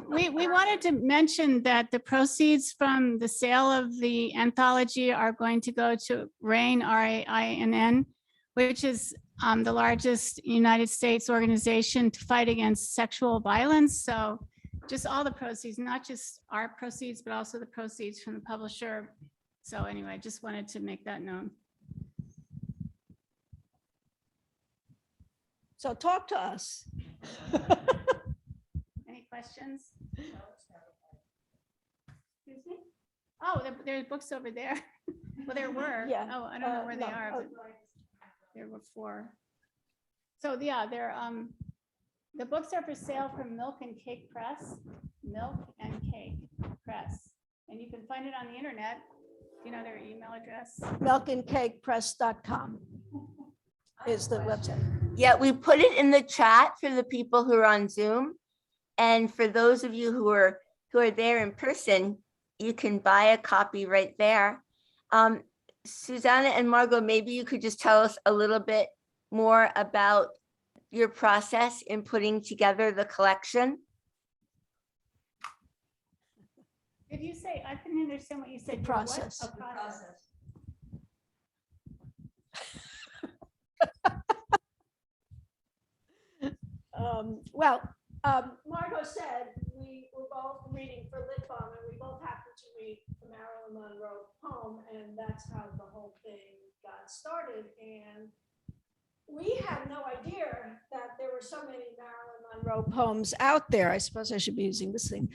We wanted to mention that the proceeds from the sale of the anthology are going to go to RAINN, RAINN, which is the largest United States organization to fight against sexual violence. So just all the proceeds, not just our proceeds, but also the proceeds from the publisher. So anyway, I just wanted to make that known. So talk to us. Any questions? Excuse me? Oh, there's books over there. Well, there were. Yeah. Oh, I don't know where they are, but there were 4. So yeah, they're the books are for sale from Milk and Cake Press, Milk and Cake Press, and you can find it on the internet. Do you know their email address? milkandcakepress.com is the website. Yeah, we put it in the chat for the people who are on Zoom. And for those of you who are there in person, you can buy a copy right there. Susanna and Margot, maybe you could just tell us a little bit more about your process in putting together the collection. Did you say, I couldn't understand what you said. Process. A process. Margot said we were both reading for Lit Bomb and we both happened to read the Marilyn Monroe poem, and that's how the whole thing got started. And we had no idea that there were so many Marilyn Monroe poems out there. I suppose I should be using this thing.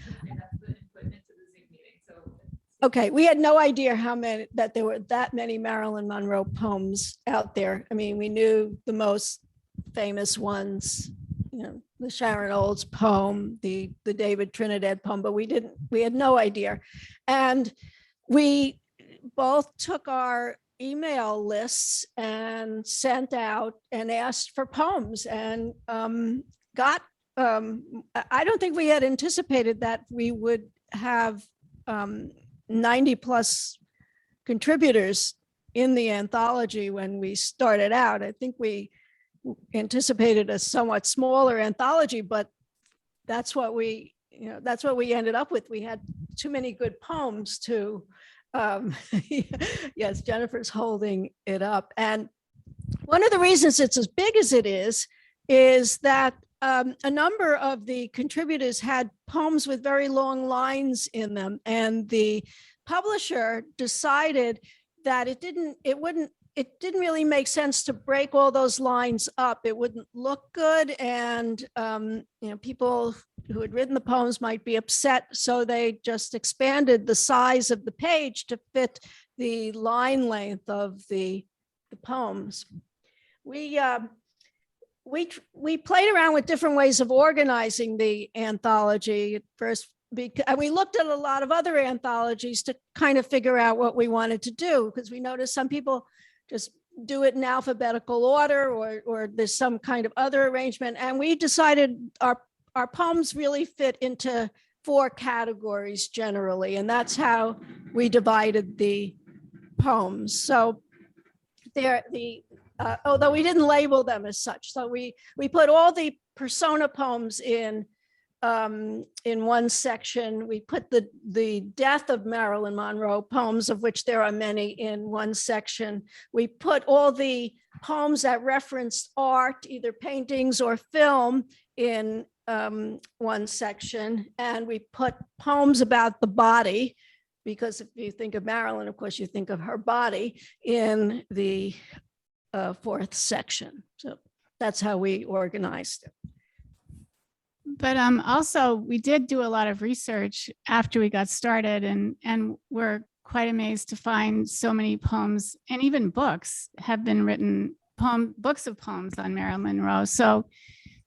Okay, we had no idea that there were that many Marilyn Monroe poems out there. I mean, we knew the most famous ones, you know, the Sharon Olds poem, the David Trinidad poem, but we had no idea. And we both took our email lists and sent out and asked for poems and got, I don't think we had anticipated that we would have 90 plus contributors in the anthology when we started out. I think we anticipated a somewhat smaller anthology, but that's what we ended up with. We had too many good poems to, yes, Jennifer's holding it up. And one of the reasons it's as big as it is that a number of the contributors had poems with very long lines in them, and the publisher decided that it didn't really make sense to break all those lines up. It wouldn't look good, and people who had written the poems might be upset, so they just expanded the size of the page to fit the line length of the poems. We played around with different ways of organizing the anthology at first, and we looked at a lot of other anthologies to kind of figure out what we wanted to do, because we noticed some people just do it in alphabetical order, or there's some kind of other arrangement. And we decided our poems really fit into 4 categories generally, and that's how we divided the poems. So although we didn't label them as such. So we put all the persona poems in in one section, we put the death of Marilyn Monroe, poems of which there are many, in one section. We put all the poems that referenced art, either paintings or film, in one section. And we put poems about the body, because if you think of Marilyn, of course, you think of her body, in the fourth section. So that's how we organized it. But also, we did do a lot of research after we got started, and we're quite amazed to find so many poems and even books have been written, books of poems on Marilyn Monroe. So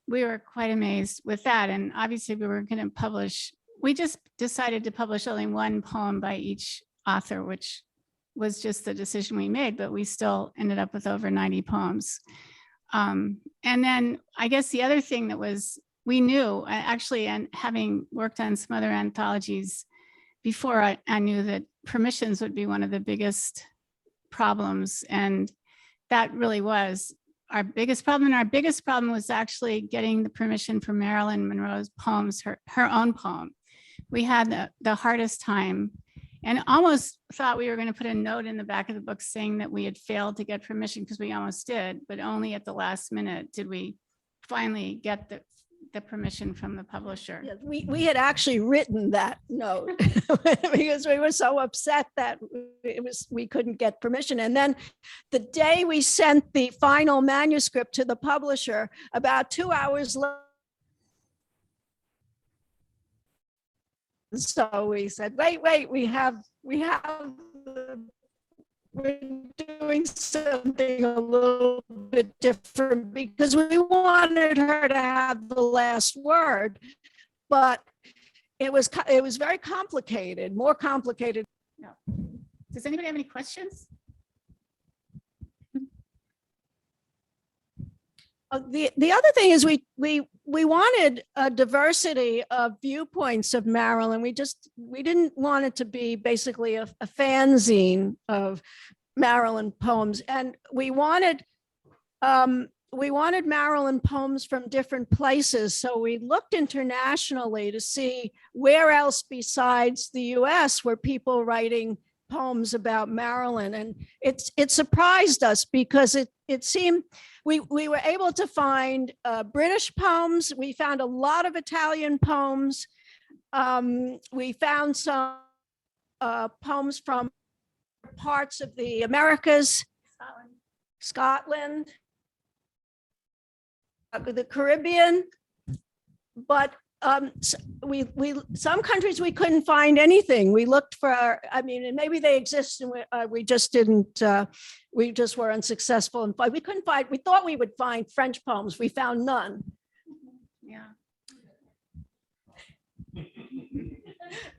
we were quite amazed with that. And obviously we were going to publish, we just decided to publish only one poem by each author, which was just the decision we made, but we still ended up with over 90 poems. And then I guess the other thing that was, we knew actually, and having worked on some other anthologies before, I knew that permissions would be one of the biggest problems. And that really was our biggest problem. And our biggest problem was actually getting the permission for Marilyn Monroe's poems, her own poem. We had the hardest time, and almost thought we were going to put a note in the back of the book saying that we had failed to get permission, because we almost did, but only at the last minute did we finally get the permission from the publisher. Yeah, we had actually written that note because we were so upset that we couldn't get permission. And then the day we sent the final manuscript to the publisher, about 2 hours later, so we said, wait, we're doing something a little bit different, because we wanted her to have the last word, but it was very complicated, more complicated. No. Does anybody have any questions? The other thing is we wanted a diversity of viewpoints of Marilyn. We didn't want it to be basically a fanzine of Marilyn poems, and we wanted Marilyn poems from different places. So we looked internationally to see where else besides the US were people writing poems about Marilyn, and it surprised us, because it seemed we were able to find British poems. We found a lot of Italian poems. We found some poems from parts of the Americas, Scotland, the Caribbean, but some countries we couldn't find anything. We looked for, and maybe they exist, and we just didn't. We just were unsuccessful, and we couldn't find. We thought we would find French poems. We found none. Yeah.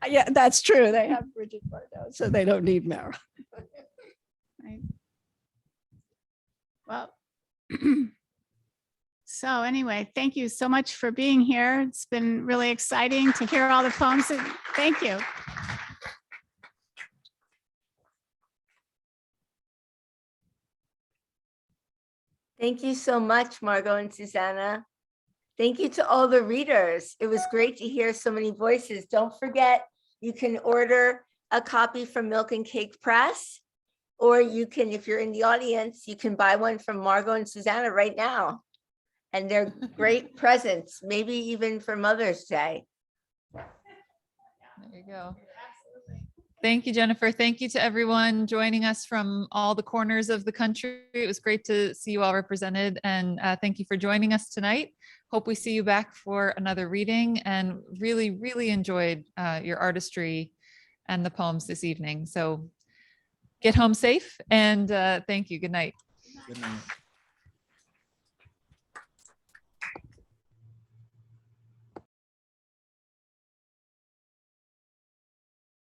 Yeah, that's true. They have Bridget Bardot, so they don't need Marilyn. Right. Well. So anyway, thank you so much for being here. It's been really exciting to hear all the poems. Thank you. Thank you so much, Margot and Susanna. Thank you to all the readers. It was great to hear so many voices. Don't forget, you can order a copy from Milk and Cake Press, or you can, if you're in the audience, you can buy one from Margot and Susanna right now. And they're great presents, maybe even for Mother's Day. There you go. Thank you, Jennifer. Thank you to everyone joining us from all the corners of the country. It was great to see you all represented, and thank you for joining us tonight. Hope we see you back for another reading, and really, really enjoyed your artistry and the poems this evening. So get home safe, and thank you. Good night. Good night.